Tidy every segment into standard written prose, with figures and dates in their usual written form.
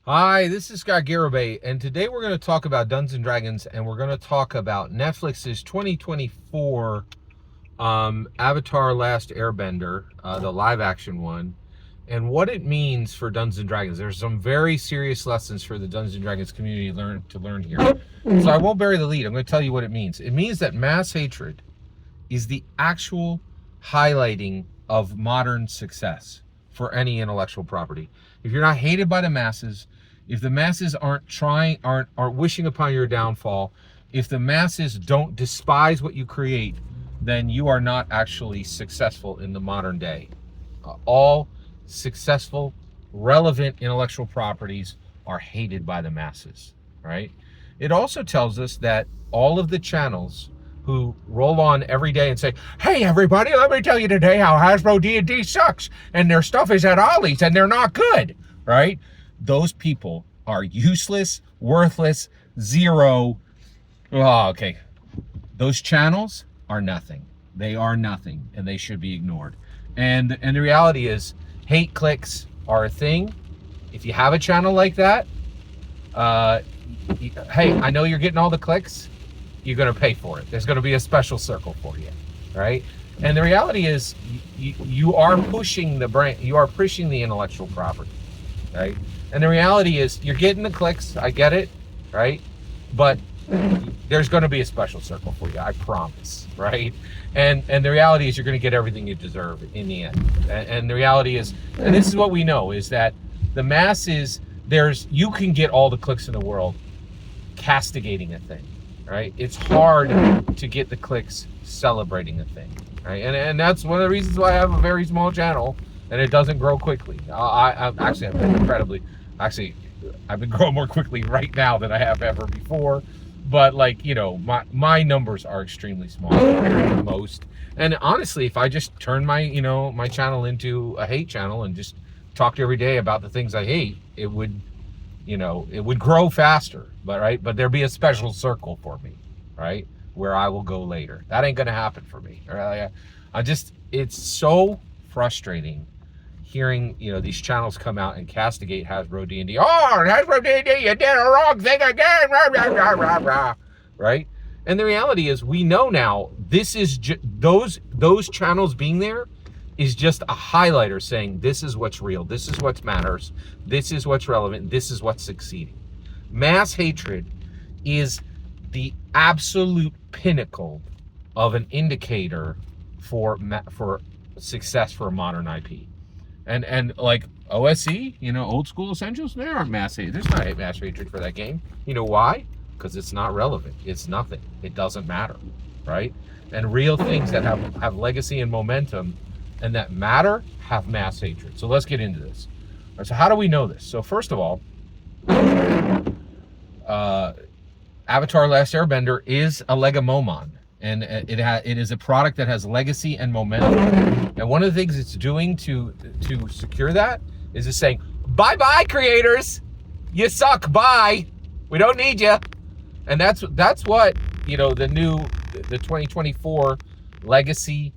Hi, this is Scott Garibay, and today we're going to talk about Dungeons and Dragons, and we're going to talk about Netflix's 2024 Avatar: Last Airbender, the live-action one, and what it means for Dungeons and Dragons. There's some very serious lessons for the Dungeons and Dragons community to learn here. So I won't bury the lead. I'm going to tell you what it means. It means that mass hatred is the actual highlighting of modern success for any intellectual property. If you're not hated by the masses, if the masses aren't wishing upon your downfall, if the masses don't despise what you create, then you are not actually successful in the modern day. All successful, relevant intellectual properties are hated by the masses, right? It also tells us that all of the channels who roll on every day and say, hey everybody, let me tell you today how Hasbro D&D sucks and their stuff is at Ollie's and they're not good, right? Those people are useless, worthless, zero. Oh, okay. Those channels are nothing. They are nothing and they should be ignored. And the reality is hate clicks are a thing. If you have a channel like that, hey, I know you're getting all the clicks. You're going to pay for it. There's going to be a special circle for you, right? And the reality is you are pushing the brand, you are pushing the intellectual property, right? And the reality is you're getting the clicks, I get it, right? But there's going to be a special circle for you, I promise, right? And the reality is you're going to get everything you deserve in the end. And the reality is, and this is what we know, is that the masses, you can get all the clicks in the world castigating a thing. Right? It's hard to get the clicks celebrating a thing, right? And that's one of the reasons why I have a very small channel and it doesn't grow quickly. I've been growing more quickly right now than I have ever before. But like, you know, my numbers are extremely small compared to most. And honestly, if I just turn my channel into a hate channel and just talked every day about the things I hate, it would grow faster, but there'd be a special circle for me, right? Where I will go later. That ain't gonna happen for me. Right? It's so frustrating hearing, these channels come out and castigate Hasbro D&D. Oh, Hasbro D&D, you did a wrong thing again, rah, rah, rah, rah, rah. Right? And the reality is, we know now, this is those channels being there is just a highlighter saying this is what's real, this is what matters, this is what's relevant, this is what's succeeding. Mass hatred is the absolute pinnacle of an indicator for success for a modern IP. And like OSE, old school essentials, there aren't mass hatred. There's not mass hatred for that game. You know why? Because it's not relevant. It's nothing. It doesn't matter, right? And real things that have legacy and momentum and that matter have mass hatred. So let's get into this. All right, so how do we know this? So first of all, Avatar: Last Airbender is a Legomomon, and it is a product that has legacy and momentum. And one of the things it's doing to secure that is it's saying, bye-bye creators, you suck, bye, we don't need you. And that's what the 2024 legacy.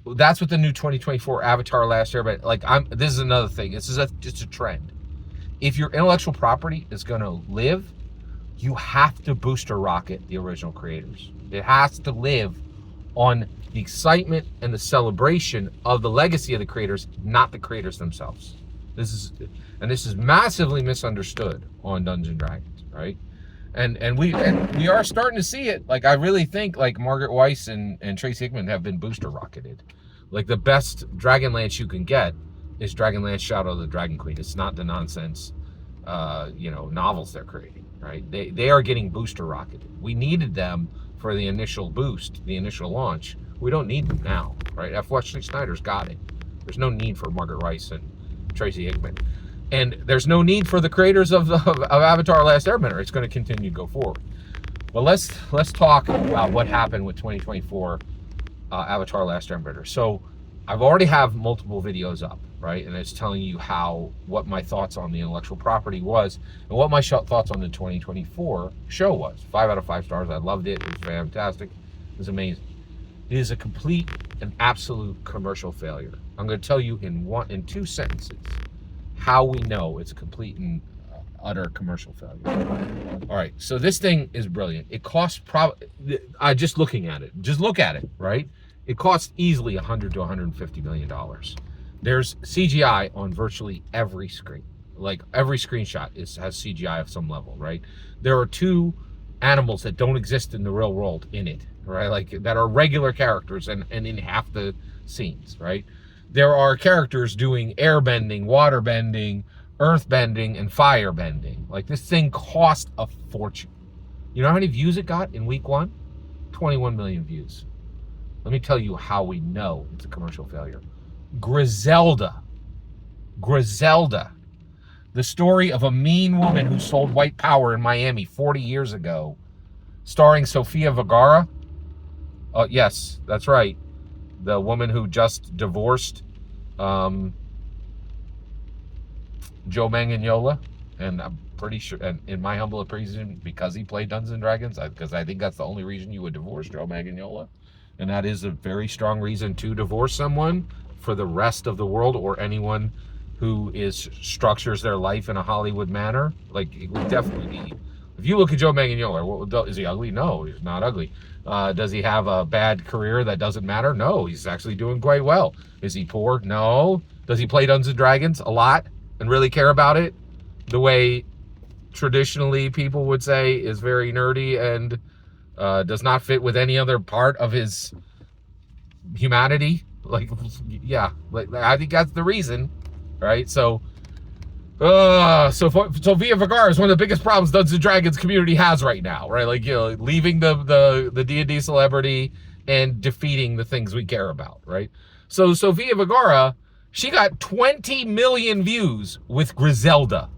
That's what the new 2024 Avatar: Last Airbender, this is another thing. This is just a trend. If your intellectual property is going to live, you have to booster rocket the original creators. It has to live on the excitement and the celebration of the legacy of the creators, not the creators themselves. This is massively misunderstood on Dungeons and Dragons, right? And we are starting to see it. Like, I really think Margaret Weiss and Tracy Hickman have been booster rocketed. Like, the best Dragonlance you can get is Dragonlance Shadow of the Dragon Queen. It's not the nonsense novels they're creating, right? They are getting booster rocketed. We needed them for the initial boost, the initial launch. We don't need them now, right? F. Wesley Snyder's got it. There's no need for Margaret Weiss and Tracy Hickman. And there's no need for the creators of Avatar: Last Airbender. It's going to continue to go forward. But let's talk about what happened with 2024 Avatar: Last Airbender. So I've already have multiple videos up, right? And it's telling you what my thoughts on the intellectual property was and what my thoughts on the 2024 show was. 5 out of 5 stars. I loved it. It was fantastic. It was amazing. It is a complete and absolute commercial failure. I'm going to tell you in 2 sentences how we know it's a complete and utter commercial failure. All right, so this thing is brilliant. It costs just looking at it, just look at it, right? It costs easily $100 to $150 million. There's CGI on virtually every screen. Like every screenshot has CGI of some level, right? There are two animals that don't exist in the real world in it, right? Like that are regular characters and in half the scenes, right? There are characters doing air bending, water bending, earth bending, and fire bending. Like this thing cost a fortune. You know how many views it got in week 1? 21 million views. Let me tell you how we know it's a commercial failure. Griselda, the story of a mean woman who sold white power in Miami 40 years ago, starring Sofia Vergara. Oh, yes, that's right. The woman who just divorced Joe Manganiello, and I'm pretty sure, and in my humble opinion, because he played Dungeons and Dragons, because I think that's the only reason you would divorce Joe Manganiello, and that is a very strong reason to divorce someone for the rest of the world, or anyone who structures their life in a Hollywood manner. Like, it would definitely be. If you look at Joe Manganiello, is he ugly? No, he's not ugly. Does he have a bad career that doesn't matter? No, he's actually doing quite well. Is he poor? No. Does he play Dungeons and Dragons a lot and really care about it the way traditionally people would say is very nerdy and does not fit with any other part of his humanity? Like, yeah, like I think that's the reason, right? So Sofia Vergara is one of the biggest problems Dungeons and Dragons community has right now, right? Like, you know, leaving the D&D celebrity and defeating the things we care about, right? So Sofia Vergara, she got 20 million views with Griselda,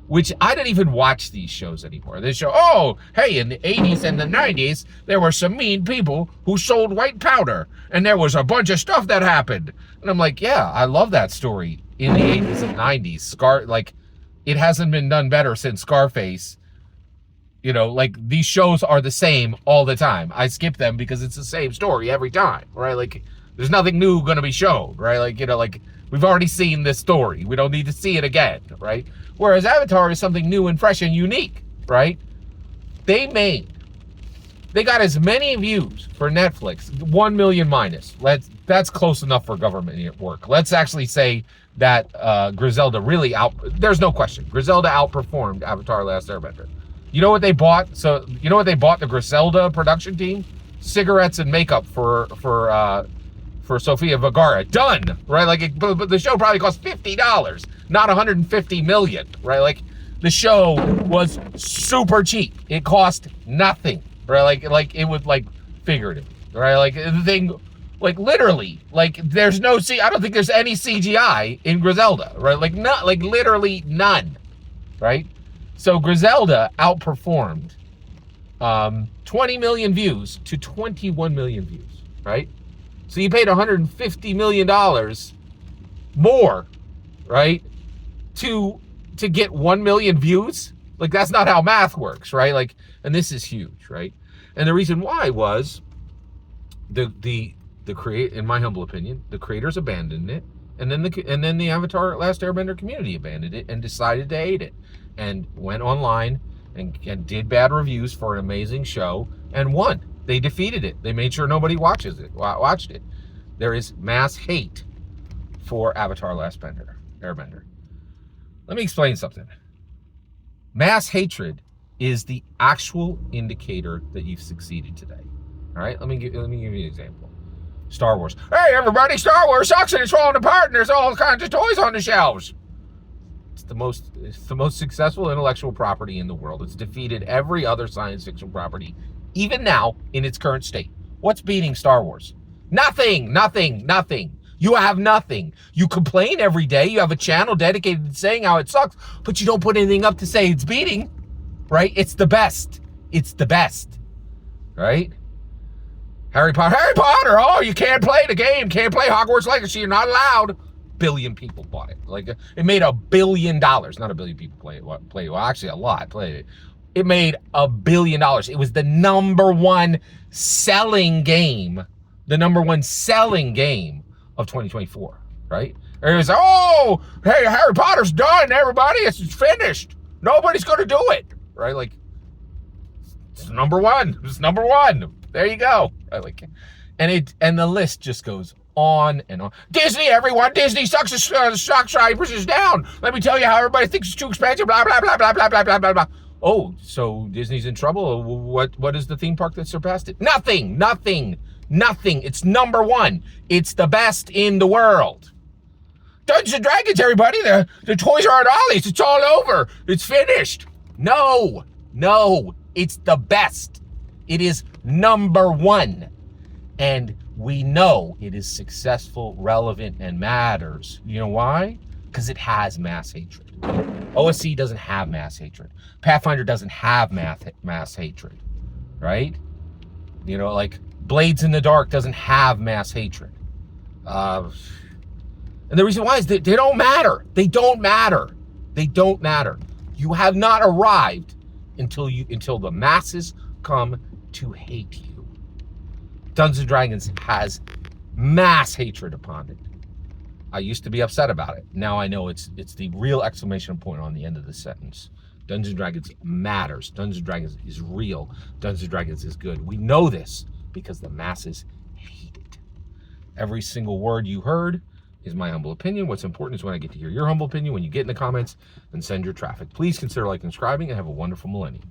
which I don't even watch these shows anymore. They show, oh, hey, in the 80s and the 90s, there were some mean people who sold white powder, and there was a bunch of stuff that happened. And I'm like, yeah, I love that story in the 80s and 90s. Like, it hasn't been done better since Scarface. You know, like, these shows are the same all the time. I skip them because it's the same story every time, right? Like, there's nothing new going to be shown, right? Like, you know, like, we've already seen this story. We don't need to see it again, right? Whereas Avatar is something new and fresh and unique, right? They got as many views for Netflix, 1 million minus. That's close enough for government work. Let's actually say that Griselda really there's no question. Griselda outperformed Avatar Last Airbender. You know what they bought? So you know what they bought the Griselda production team? Cigarettes and makeup for Sofia Vergara. Done, right? Like, but the show probably cost $50, not $150 million, right? Like, the show was super cheap. It cost nothing, right? Like it was like figurative, right? Like the thing, like literally, like there's no I don't think there's any CGI in Griselda, right? Like literally none, right? So Griselda outperformed 20 million views to 21 million views, right? So you paid $150 million more, right, to get 1 million views? Like, that's not how math works, right? Like, and this is huge, right? And the reason why was in my humble opinion, the creators abandoned it, and then the Avatar Last Airbender community abandoned it and decided to hate it, and went online and did bad reviews for an amazing show and won. They defeated it. They made sure nobody watched it. There is mass hate for Avatar Last Airbender. Let me explain something. Mass hatred is the actual indicator that you've succeeded today. All right? Let me give you an example. Star Wars. Hey, everybody, Star Wars sucks and it's falling apart and there's all kinds of toys on the shelves. It's the most successful intellectual property in the world. It's defeated every other science fiction property, even now, in its current state. What's beating Star Wars? Nothing. You have nothing. You complain every day. You have a channel dedicated to saying how it sucks, but you don't put anything up to say it's beating, right? It's the best, right? Harry Potter, oh, you can't play the game, can't play Hogwarts Legacy, you're not allowed. Billion people bought it. Like, it made $1 billion. Not a billion people play it. Well, actually, a lot played it. It made $1 billion. It was the number one selling game of 2024, right? Or he was, oh, hey, Harry Potter's done, everybody. It's finished. Nobody's going to do it. Right? Like, it's number one. It's number one. There you go. Right? Like, and the list just goes on and on. Disney, everyone. Disney sucks. The stock price is down. Let me tell you how everybody thinks it's too expensive. Blah, blah, blah, blah, blah, blah, blah, blah, blah. Oh, so Disney's in trouble? What is the theme park that surpassed it? Nothing. It's number one. It's the best in the world. Dungeons and Dragons, everybody. The toys are at Ollie's. It's all over. It's finished. No. It's the best. It is number one. And we know it is successful, relevant, and matters. You know why? Because it has mass hatred. OSC doesn't have mass hatred. Pathfinder doesn't have mass hatred, right? You know, like Blades in the Dark doesn't have mass hatred. And the reason why is that they don't matter. They don't matter. You have not arrived until the masses come to hate you. Dungeons & Dragons has mass hatred upon it. I used to be upset about it. Now I know it's the real exclamation point on the end of the sentence. Dungeons & Dragons matters. Dungeons & Dragons is real. Dungeons & Dragons is good. We know this because the masses hate it. Every single word you heard is my humble opinion. What's important is when I get to hear your humble opinion, when you get in the comments and send your traffic. Please consider liking and subscribing, and have a wonderful millennium.